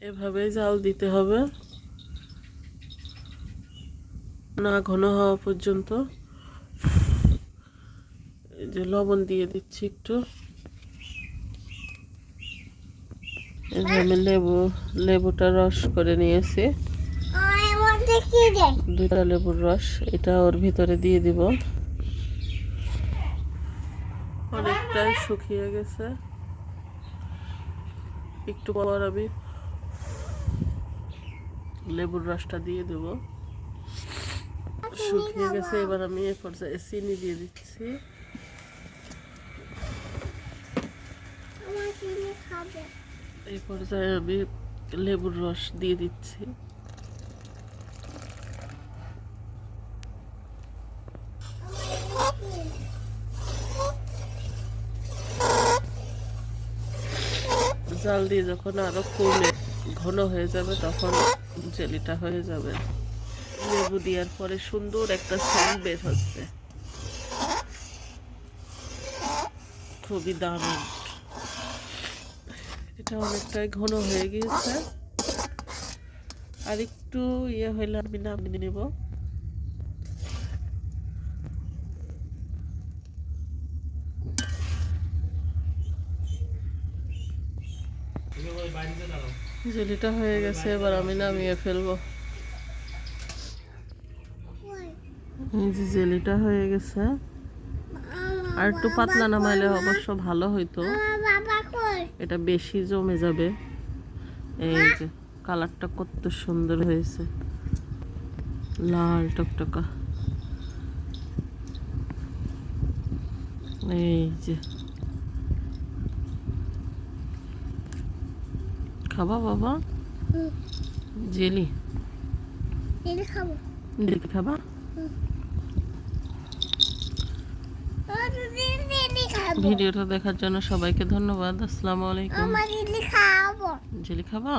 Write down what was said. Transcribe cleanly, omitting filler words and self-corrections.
এভাবে জাল দিতে হবে, না ঘন হওয়া পর্যন্ত। এই যে লবণ দিয়ে দিচ্ছি একটু। এই যে আমি লেবুটা রস করে নিয়েছি, 2টা লেবুর রস, এটা ওর ভিতরে দিয়ে দিব। অনেকটাই শুকিয়ে গেছে, একটু পর আমি লেবুর রসটা দিয়ে দেব। শুকিয়ে গেছে, এবার আমি এ পর্যায়ে চিনি দিয়ে দিচ্ছি। এই পর্যায়ে আমি লেবুর রস দিয়ে দিচ্ছি। জাল দিয়ে যখন আরো কমে ঘন হয়ে যাবে তখন জেলিটা হয়ে যাবে। লেবু দেওয়ার পরে সুন্দর একটা সেন্ট বের হচ্ছে, খুবই দারুণ। এটা অনেকটাই ঘন হয়ে গিয়েছে, আর একটু ইয়ে হইলে আমি নামিয়ে নেব। জেলিটা হয়ে গেছে, এবার আমি নামিয়ে ফেলবো। এই যে জেলিটা হয়ে গেছে, আর একটু পাতলা নামাইলে অবশ্য ভালো হইতো, এটা বেশি জমে যাবে। এই যে কালারটা কত সুন্দর হয়েছে, লাল টকটকা। এই যে খাবা বাবা? জেলি খাবো, জেলি খাবা? ভিডিওটা দেখার জন্য সবাইকে ধন্যবাদ। আসসালামু আলাইকুম। জেলি খাবা?